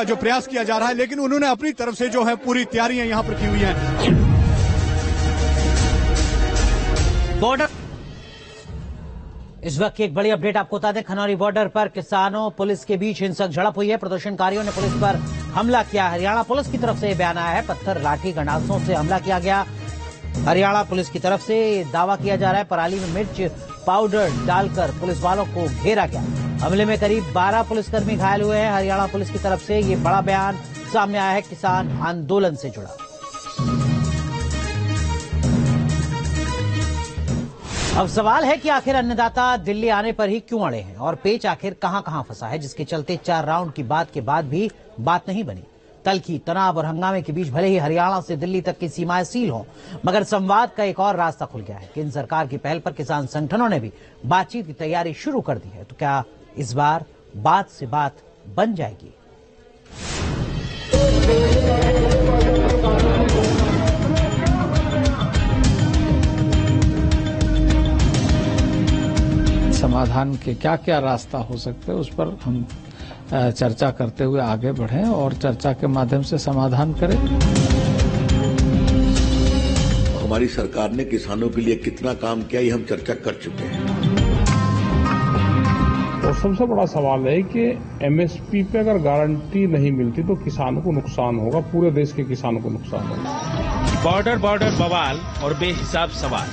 जो प्रयास किया जा रहा है, लेकिन उन्होंने अपनी तरफ से जो है पूरी तैयारियां यहां पर की हुई हैं। बॉर्डर इस वक्त की एक बड़ी अपडेट आपको बता दें, खनौरी बॉर्डर पर किसानों पुलिस के बीच हिंसक झड़प हुई है। प्रदर्शनकारियों ने पुलिस पर हमला किया। हरियाणा पुलिस की तरफ से बयान आया है, पत्थर लाठी गंडासों से हमला किया गया। हरियाणा पुलिस की तरफ से दावा किया जा रहा है पराली में मिर्च पाउडर डालकर पुलिस वालों को घेरा गया। हमले में करीब 12 पुलिसकर्मी घायल हुए हैं। हरियाणा पुलिस की तरफ से ये बड़ा बयान सामने आया है किसान आंदोलन से जुड़ा। अब सवाल है कि आखिर अन्नदाता दिल्ली आने पर ही क्यों अड़े हैं और पेच आखिर कहां फंसा है, जिसके चलते 4 राउंड की बात के बाद भी बात नहीं बनी। तल्खी, तनाव और हंगामे के बीच भले ही हरियाणा से दिल्ली तक की सीमाएं सील हों, मगर संवाद का एक और रास्ता खुल गया है। केंद्र सरकार की पहल पर किसान संगठनों ने भी बातचीत की तैयारी शुरू कर दी है। तो क्या इस बार बात से बात बन जाएगी? समाधान के क्या क्या रास्ता हो सकते हैं, उस पर हम चर्चा करते हुए आगे बढ़ें और चर्चा के माध्यम से समाधान करें। हमारी सरकार ने किसानों के लिए कितना काम किया, ये हम चर्चा कर चुके हैं। और सबसे बड़ा सवाल है कि एमएसपी पे अगर गारंटी नहीं मिलती तो किसानों को नुकसान होगा, पूरे देश के किसानों को नुकसान होगा। बॉर्डर बवाल और बेहिसाब सवाल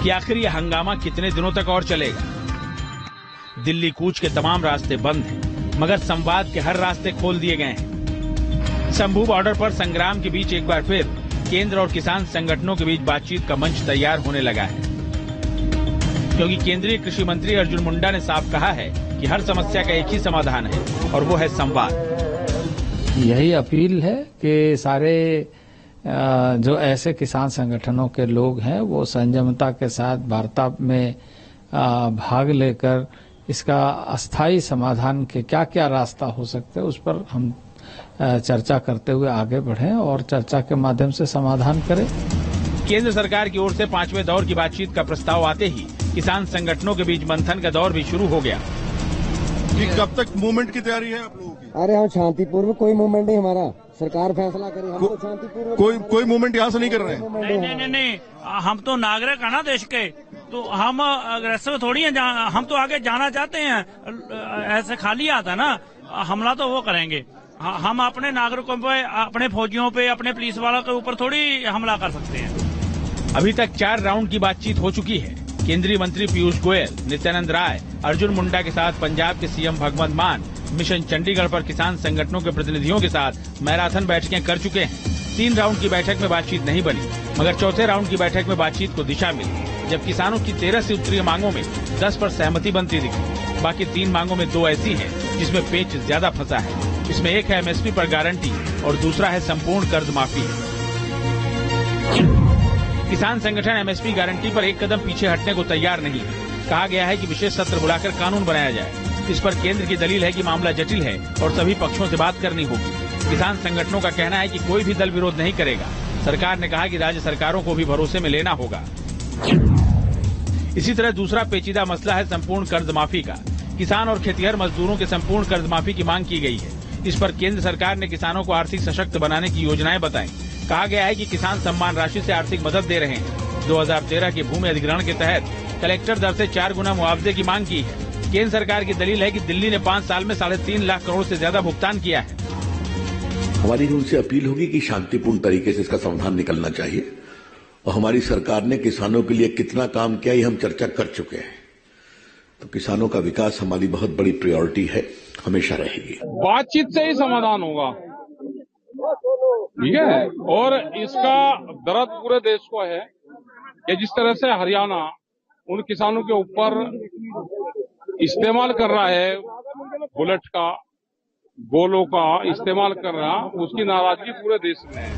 कि आखिर ये हंगामा कितने दिनों तक और चलेगा। दिल्ली कूच के तमाम रास्ते बंद हैं, मगर संवाद के हर रास्ते खोल दिए गए हैं। शंभू बॉर्डर पर संग्राम के बीच एक बार फिर केंद्र और किसान संगठनों के बीच बातचीत का मंच तैयार होने लगा है, क्योंकि केंद्रीय कृषि मंत्री अर्जुन मुंडा ने साफ कहा है कि हर समस्या का एक ही समाधान है और वो है संवाद। यही अपील है कि सारे जो ऐसे किसान संगठनों के लोग हैं वो संयमता के साथ वार्ता में भाग लेकर इसका अस्थायी समाधान के क्या क्या रास्ता हो सकते हैं, उस पर हम चर्चा करते हुए आगे बढ़ें और चर्चा के माध्यम से समाधान करें। केंद्र सरकार की ओर से 5वें दौर की बातचीत का प्रस्ताव आते ही किसान संगठनों के बीच मंथन का दौर भी शुरू हो गया। कि कब तक मूवमेंट की तैयारी है आप लोगों की? अरे हम शांतिपूर्व, कोई मूवमेंट नहीं, हमारा सरकार फैसला करे, हम तो शांतिपूर्व कोई मूवमेंट यहाँ से नहीं कर रहे हैं। नहीं, हम तो नागरिक है ना देश के, तो हम अग्रेसिव थोड़ी हैं। हम तो आगे जाना चाहते हैं, ऐसे खाली आता ना हमला तो वो करेंगे। हम अपने नागरिकों पे, अपने फौजियों पे, अपने पुलिस वालों के ऊपर थोड़ी हमला कर सकते हैं। अभी तक 4 राउंड की बातचीत हो चुकी है। केंद्रीय मंत्री पीयूष गोयल, नित्यानंद राय, अर्जुन मुंडा के साथ पंजाब के सीएम भगवंत मान मिशन चंडीगढ़ पर किसान संगठनों के प्रतिनिधियों के साथ मैराथन बैठकें कर चुके हैं। 3 राउंड की बैठक में बातचीत नहीं बनी, मगर चौथे राउंड की बैठक में बातचीत को दिशा मिली, जब किसानों की 13 से उत्तरीय मांगों में 10 पर सहमति बनती दिखी। बाकी 3 मांगों में 2 ऐसी हैं जिसमें पेच ज्यादा फंसा है। इसमें एक है एमएसपी पर गारंटी और दूसरा है संपूर्ण कर्ज माफी। किसान संगठन एमएसपी गारंटी पर एक कदम पीछे हटने को तैयार नहीं है। कहा गया है कि विशेष सत्र बुलाकर कानून बनाया जाए। इस पर केंद्र की दलील है कि मामला जटिल है और सभी पक्षों से बात करनी होगी। किसान संगठनों का कहना है कि कोई भी दल विरोध नहीं करेगा। सरकार ने कहा कि राज्य सरकारों को भी भरोसे में लेना होगा। इसी तरह दूसरा पेचीदा मसला है संपूर्ण कर्ज माफी का। किसान और खेतिहर मजदूरों के संपूर्ण कर्ज माफी की मांग की गई है। इस पर केंद्र सरकार ने किसानों को आर्थिक सशक्त बनाने की योजनाएं बताई। कहा गया है कि किसान सम्मान राशि से आर्थिक मदद दे रहे हैं। 2013 के भूमि अधिग्रहण के तहत कलेक्टर दर से 4 गुना मुआवजे की मांग की है। केंद्र सरकार की दलील है कि दिल्ली ने 5 साल में 3.5 लाख करोड़ से ज्यादा भुगतान किया है। हमारी उनसे अपील होगी कि शांतिपूर्ण तरीके से इसका समाधान निकलना चाहिए और हमारी सरकार ने किसानों के लिए कितना काम किया, ये हम चर्चा कर चुके हैं। तो किसानों का विकास हमारी बहुत बड़ी प्रायोरिटी है, हमेशा रहेगी। बातचीत से ही समाधान होगा, ठीक है। और इसका दर्द पूरे देश को है कि जिस तरह से हरियाणा उन किसानों के ऊपर इस्तेमाल कर रहा है, बुलेट का, गोलों का इस्तेमाल कर रहा, उसकी नाराजगी पूरे देश में है।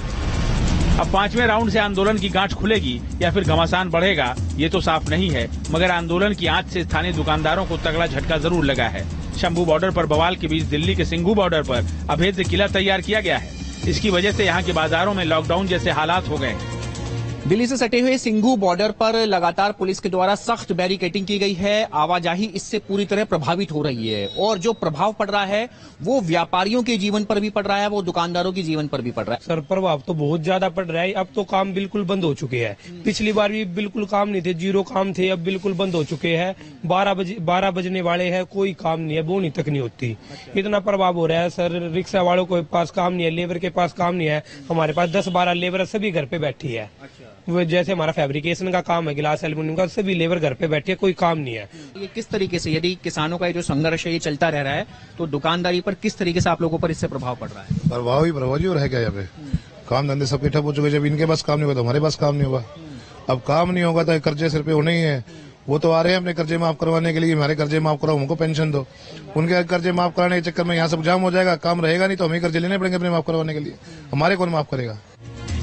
अब 5वें राउंड से आंदोलन की गांठ खुलेगी या फिर घमासान बढ़ेगा, ये तो साफ नहीं है, मगर आंदोलन की आंच से स्थानीय दुकानदारों को तगड़ा झटका जरूर लगा है। शंभू बॉर्डर पर बवाल के बीच दिल्ली के सिंघू बॉर्डर पर अभेद्य किला तैयार किया गया है। इसकी वजह से यहाँ के बाजारों में लॉकडाउन जैसे हालात हो गए हैं। दिल्ली से सटे हुए सिंघू बॉर्डर पर लगातार पुलिस के द्वारा सख्त बैरिकेडिंग की गई है। आवाजाही इससे पूरी तरह प्रभावित हो रही है और जो प्रभाव पड़ रहा है वो व्यापारियों के जीवन पर भी पड़ रहा है, वो दुकानदारों के जीवन पर भी पड़ रहा है। सर प्रभाव तो बहुत ज्यादा पड़ रहा है। अब तो काम बिल्कुल बंद हो चुके हैं। पिछली बार भी बिल्कुल काम नहीं थे, 0 काम थे, अब बिल्कुल बंद हो चुके हैं। 12 बजने वाले हैं, कोई काम नहीं है, बोनी तक नहीं होती। इतना प्रभाव हो रहा है सर। रिक्शा वालों के पास काम नहीं है, लेबर के पास काम नहीं है। हमारे पास 10-12 लेबर सभी घर पे बैठी है। वो जैसे हमारा फैब्रिकेशन का काम है, गिलास एल्युमिनियम का, सभी लेबर घर पे बैठे, कोई काम नहीं है। ये किस तरीके से, यदि किसानों का ये जो संघर्ष है ये चलता रह रहा है तो दुकानदारी पर किस तरीके से आप लोगों पर इससे प्रभाव पड़ रहा है? प्रभाव ही प्रभाव जी, और है क्या यहाँ पे? काम धंधे सबके ठप हो चुके। जब इनके पास काम नहीं होगा तो हमारे पास काम नहीं होगा। अब काम नहीं होगा तो कर्जे सिर पे होने ही है। वो तो आ रहे हैं अपने कर्जे माफ करवाने के लिए, हमारे कर्जे माफ कराओ, हमको पेंशन दो। उनके कर्जे माफ कराने के चक्कर में यहाँ सब जाम हो जाएगा, काम रहेगा नहीं तो हमें कर्जे लेने पड़ेंगे अपने माफ करवाने के लिए। हमारे कौन माफ करेगा?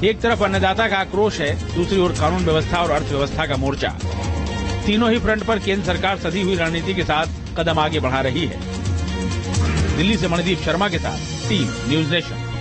एक तरफ अन्नदाता का आक्रोश है, दूसरी ओर कानून व्यवस्था और अर्थव्यवस्था का मोर्चा। तीनों ही फ्रंट पर केंद्र सरकार सधी हुई रणनीति के साथ कदम आगे बढ़ा रही है। दिल्ली से मणिदीप शर्मा के साथ टीम न्यूज नेशन।